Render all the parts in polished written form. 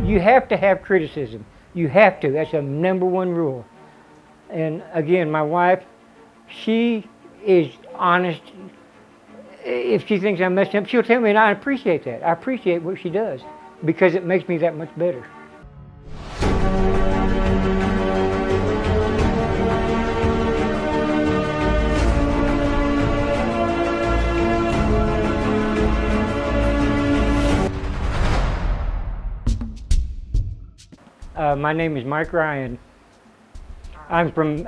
You have to have criticism. You have to. That's a #1 rule. And again, my wife, she is honest. If she thinks I'm messing up, she'll tell me, and I appreciate that. I appreciate what she does because it makes me that much better. My name is Mike Ryan. I'm from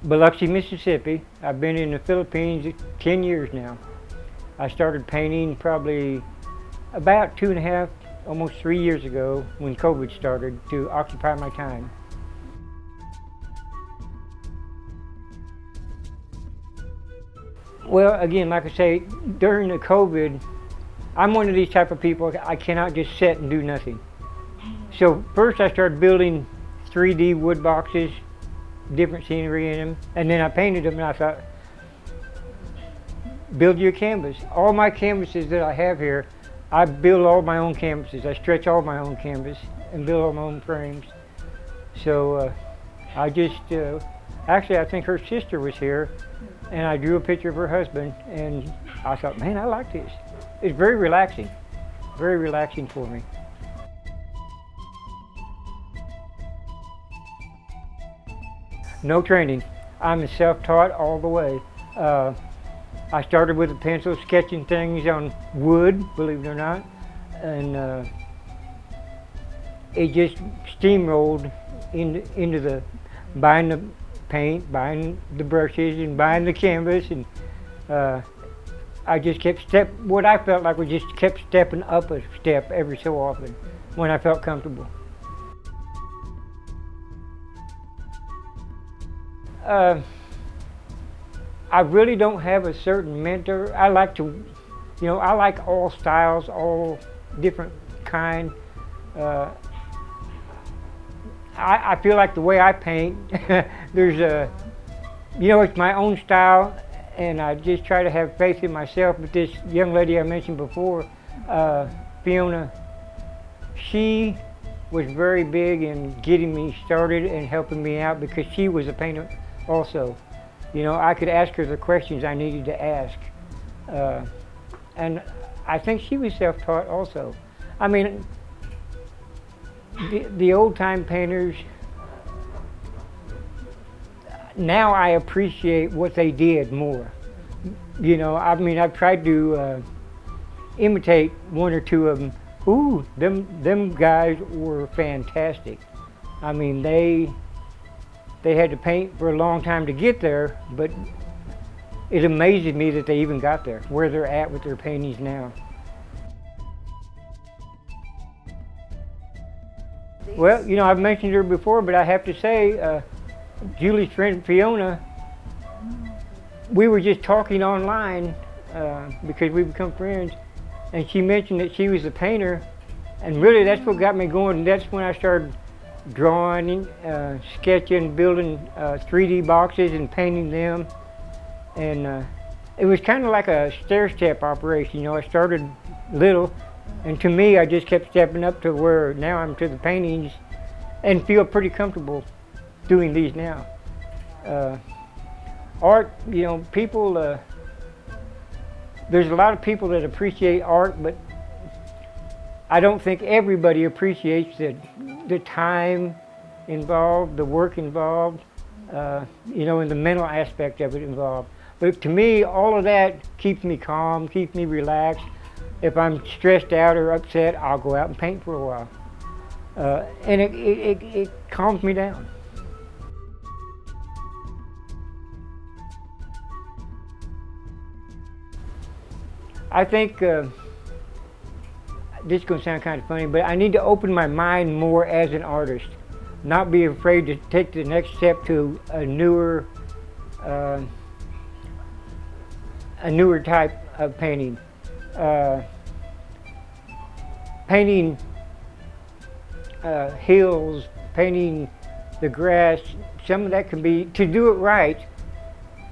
Biloxi, Mississippi. I've been in the Philippines 10 years now. I started painting probably about 2.5, almost 3 years ago when COVID started to occupy my time. Well, again, like I say, during the COVID, I'm one of these type of people, I cannot just sit and do nothing. So first I started building 3D wood boxes, different scenery in them, and then I painted them and I thought, build your canvas. All my canvases that I have here, I build all my own canvases. I stretch all my own canvas and build all my own frames. So I just, actually I think her sister was here and I drew a picture of her husband and I thought, man, I like this. It's very relaxing for me. No training. I'm self-taught all the way. I started with a pencil, sketching things on wood, believe it or not, and it just steamrolled into the buying the paint, buying the brushes, and buying the canvas, and I just kept what I felt like was just kept stepping up a step every so often when I felt comfortable. I really don't have a certain mentor. I like to, I like all styles, all different kind. I feel like the way I paint, there's it's my own style, and I just try to have faith in myself. But this young lady I mentioned before, Fiona, she was very big in getting me started and helping me out because she was a painter also. I could ask her the questions I needed to ask. And I think she was self-taught also. I mean, the old-time painters, now I appreciate what they did more. I've tried to imitate one or two of them. Ooh, them guys were fantastic. I mean, they had to paint for a long time to get there, but it amazes me that they even got there, where they're at with their paintings now. Well, I've mentioned her before, but I have to say, Julie's friend Fiona, we were just talking online because we become friends, and she mentioned that she was a painter, and really that's what got me going. That's when I started drawing, sketching, building 3D boxes and painting them. And it was kind of like a stair-step operation. I started little, and to me I just kept stepping up to where now I'm to the paintings and feel pretty comfortable doing these now. Art, people, there's a lot of people that appreciate art, but I don't think everybody appreciates the time involved, the work involved, and the mental aspect of it involved. But to me, all of that keeps me calm, keeps me relaxed. If I'm stressed out or upset, I'll go out and paint for a while. And it calms me down. I think, this is going to sound kind of funny, but I need to open my mind more as an artist. Not be afraid to take the next step to a newer type of painting. Painting hills, painting the grass, some of that can be, to do it right,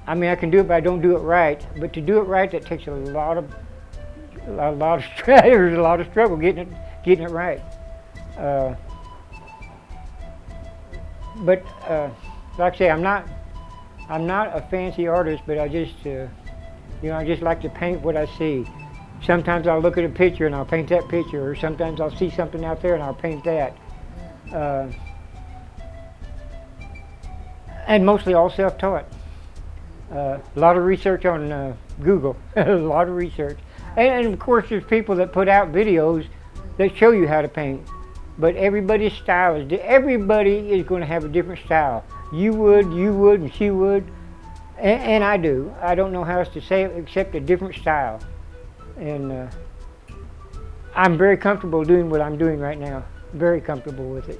I mean I can do it but I don't do it right, but to do it right that takes a lot of there's a lot of struggle getting getting it right. But like I say, I'm not a fancy artist, but I just I just like to paint what I see. Sometimes I'll look at a picture and I'll paint that picture, or sometimes I'll see something out there and I'll paint that. And mostly all self-taught. A lot of research on Google, a lot of research. And of course there's people that put out videos that show you how to paint. But everybody's style is different. Everybody is going to have a different style. You would, and she would, and I do. I don't know how else to say it except a different style. And I'm very comfortable doing what I'm doing right now. Very comfortable with it.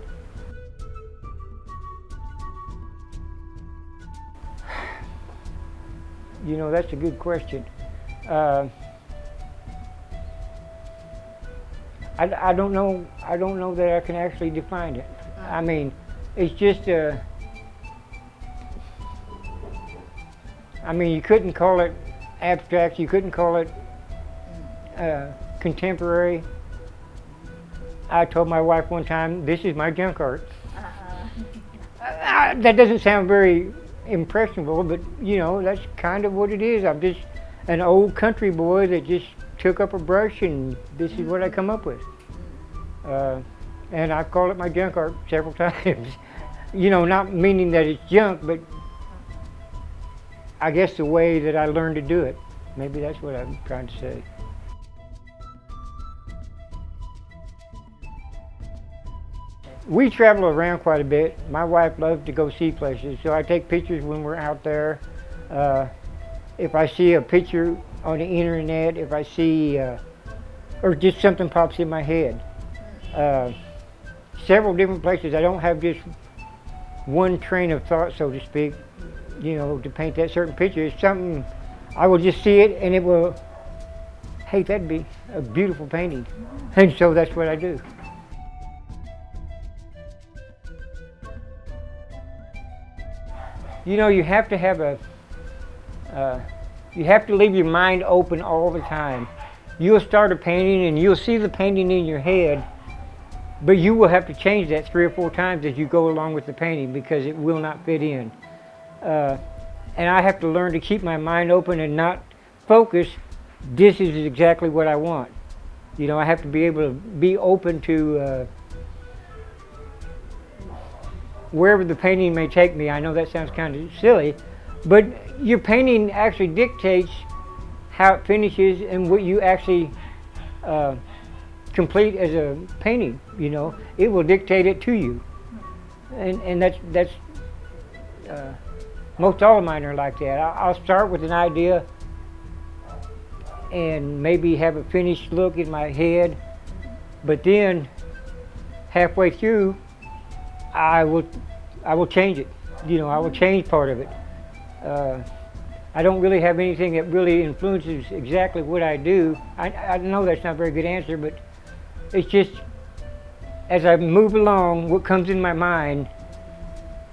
That's a good question. I don't know. I don't know that I can actually define it. I mean, it's just I mean, you couldn't call it abstract. You couldn't call it contemporary. I told my wife one time, "This is my junk art." That doesn't sound very impressionable, but that's kind of what it is. I'm just an old country boy that just took up a brush, and this is what I come up with. And I've called it my junk art several times. Not meaning that it's junk, but I guess the way that I learned to do it. Maybe that's what I'm trying to say. We travel around quite a bit. My wife loves to go see places, so I take pictures when we're out there. If I see a picture on the internet, if I see, or just something pops in my head. Several different places. I don't have just one train of thought, so to speak, to paint that certain picture. It's something, I will just see it and it will, hey, that'd be a beautiful painting. And so that's what I do. You have to have you have to leave your mind open all the time. You'll start a painting and you'll see the painting in your head, but you will have to change that 3 or 4 times as you go along with the painting because it will not fit in. And I have to learn to keep my mind open and not focus, this is exactly what I want. I have to be able to be open to wherever the painting may take me. I know that sounds kind of silly, but your painting actually dictates how it finishes and what you actually complete as a painting. It will dictate it to you, and that's most all of mine are like that. I'll start with an idea and maybe have a finished look in my head, but then halfway through I will change it. I will change part of it. I don't really have anything that really influences exactly what I do. I know that's not a very good answer, but it's just as I move along, what comes in my mind,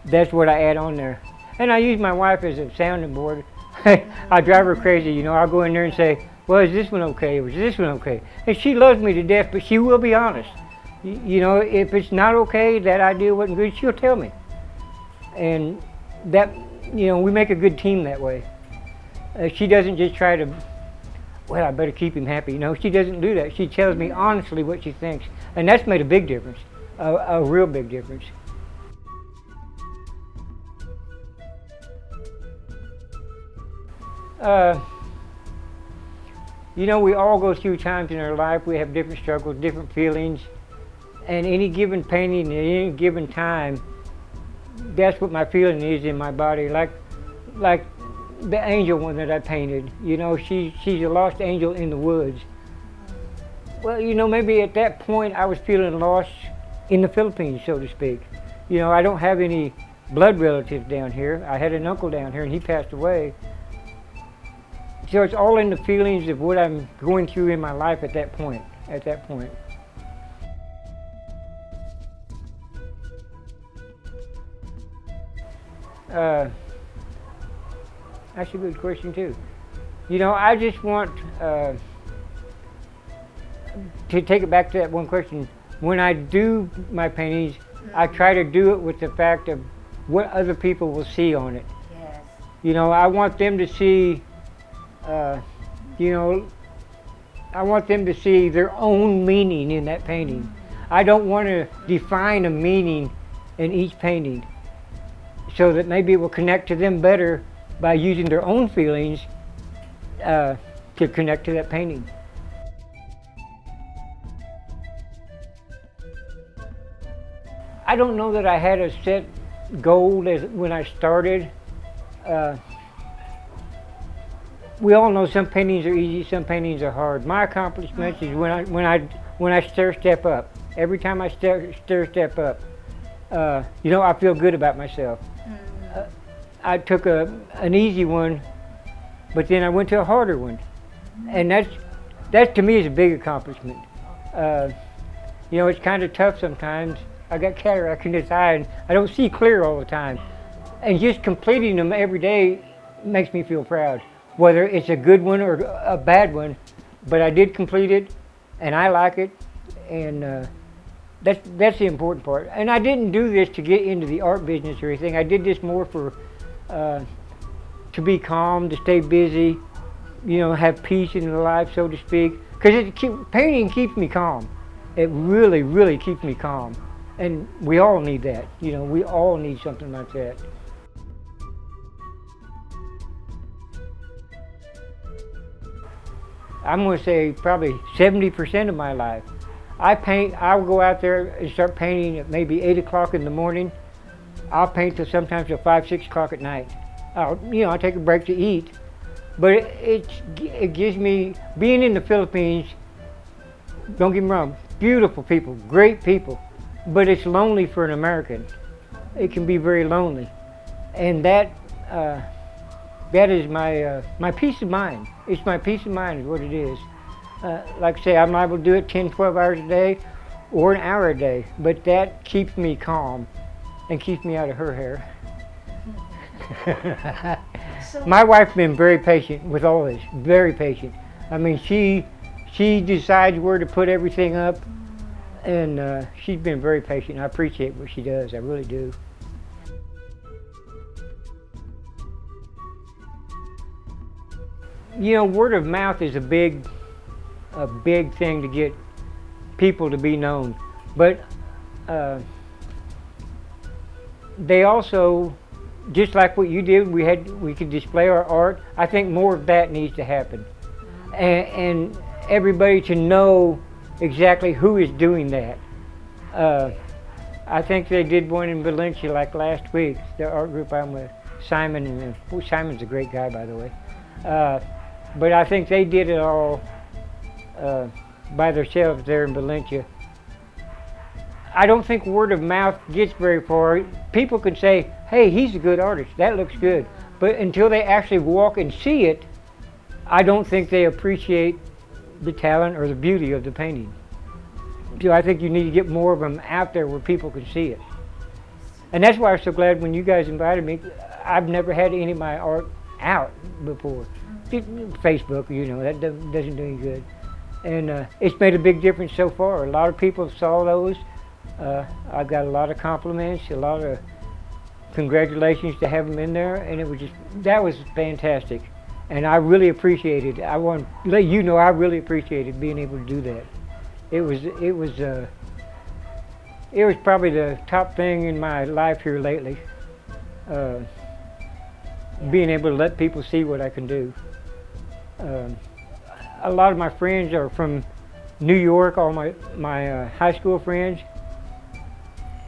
that's what I add on there. And I use my wife as a sounding board. I drive her crazy. I'll go in there and say, well, is this one okay? Or is this one okay? And she loves me to death, but she will be honest. If it's not okay, that idea wasn't good, she'll tell me. And that, we make a good team that way. She doesn't just try to, well, I better keep him happy. She doesn't do that. She tells me honestly what she thinks. And that's made a big difference, a real big difference. We all go through times in our life. We have different struggles, different feelings. And any given painting at any given time, that's what my feeling is in my body. Like the angel one that I painted. She's a lost angel in the woods. Well, maybe at that point I was feeling lost in the Philippines, so to speak. I don't have any blood relatives down here. I had an uncle down here and he passed away. So it's all in the feelings of what I'm going through in my life at that point. That's a good question too. I just want to take it back to that one question, when I do my paintings, I try to do it with the fact of what other people will see on it. Yes. You know, I want them to see, you know, I want them to see their own meaning in that painting. I don't want to define a meaning in each painting, so that maybe it will connect to them better by using their own feelings to connect to that painting. I don't know that I had a set goal as when I started. We all know some paintings are easy, some paintings are hard. My accomplishments is when I stair step up. Every time I stair step up, you know, I feel good about myself. I took an easy one, but then I went to a harder one, and that to me is a big accomplishment. You know, it's kind of tough sometimes. I got cataract in this eye, and I don't see clear all the time. And just completing them every day makes me feel proud, whether it's a good one or a bad one. But I did complete it, and I like it, and that's the important part. And I didn't do this to get into the art business or anything. I did this more for to be calm, to stay busy, you know, have peace in the life, so to speak. Because painting keeps me calm. It really, really keeps me calm. And we all need that. You know, we all need something like that. I'm going to say probably 70% of my life. I'll go out there and start painting at maybe 8 o'clock in the morning. I'll paint till sometimes till 5, 6 o'clock at night. I'll take a break to eat. But it gives me, being in the Philippines, don't get me wrong, beautiful people, great people, but it's lonely for an American. It can be very lonely. And that is my peace of mind. It's my peace of mind is what it is. Like I say, I'm able to do it 10, 12 hours a day or an hour a day, but that keeps me calm and keeps me out of her hair. My wife's been very patient with all this, very patient. I mean, she decides where to put everything up, and she's been very patient. I appreciate what she does, I really do. You know, word of mouth is a big thing to get people to be known, but they also, just like what you did, we could display our art. I think more of that needs to happen, and everybody to know exactly who is doing that. I think they did one in Valencia like last week. The art group I'm with, Simon, and Simon's a great guy, by the way. But I think they did it all by themselves there in Valencia. I don't think word of mouth gets very far. People can say, hey, he's a good artist, that looks good. But until they actually walk and see it, I don't think they appreciate the talent or the beauty of the painting. So I think you need to get more of them out there where people can see it. And that's why I'm so glad when you guys invited me. I've never had any of my art out before. Facebook, you know, that doesn't do any good. And it's made a big difference so far. A lot of people saw those. I got a lot of compliments, a lot of congratulations to have them in there, and that was fantastic. And I really appreciated it. I want to let you know I really appreciated being able to do that. It was probably the top thing in my life here lately. Being able to let people see what I can do. A lot of my friends are from New York, all my high school friends,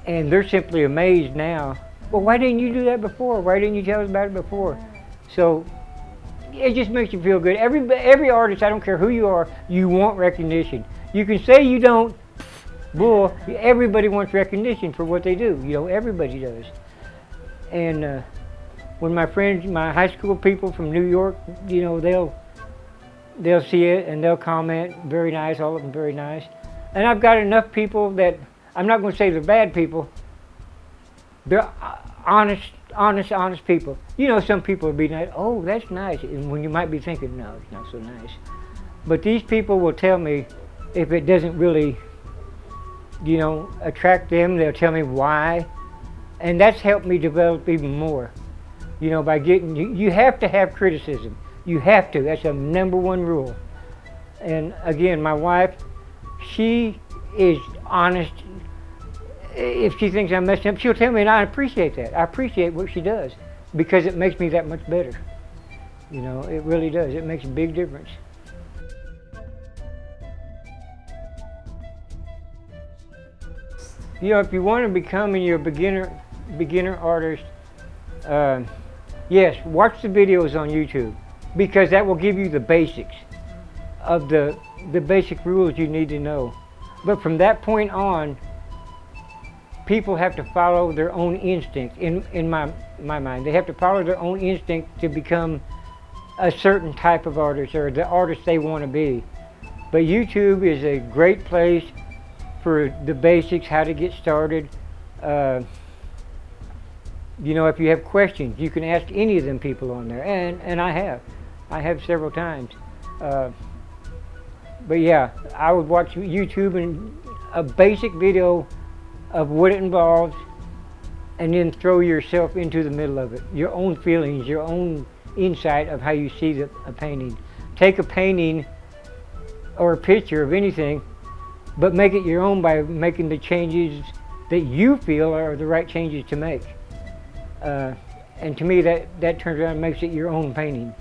and they're simply amazed now. Well, why didn't you do that before? Why didn't you tell us about it before? So it just makes you feel good. Every artist, I don't care who you are, you want recognition. You can say you don't, bull. Everybody wants recognition for what they do. You know, everybody does. And when my friends, my high school people from New York, you know, they'll see it and they'll comment, very nice, all of them very nice. And I've got enough people that, I'm not going to say they're bad people, they're honest people. You know, some people will be nice, oh, that's nice, and when you might be thinking, no, it's not so nice. But these people will tell me if it doesn't really, you know, attract them, they'll tell me why. And that's helped me develop even more. You know, by getting, you have to have criticism. You have to, that's a #1 rule. And again, my wife, she is honest. If she thinks I'm messing up, she'll tell me, and I appreciate that. I appreciate what she does because it makes me that much better. You know, it really does. It makes a big difference. You know, if you want to become your beginner artist, yes, watch the videos on YouTube because that will give you the basics of the basic rules you need to know. But from that point on, people have to follow their own instinct. In my mind, they have to follow their own instinct to become a certain type of artist or the artist they want to be. But YouTube is a great place for the basics, how to get started. You know, if you have questions, you can ask any of them people on there, and I have several times. But yeah, I would watch YouTube and a basic video of what it involves, and then throw yourself into the middle of it. Your own feelings, your own insight of how you see a painting. Take a painting or a picture of anything, but make it your own by making the changes that you feel are the right changes to make. And to me, that turns around and makes it your own painting.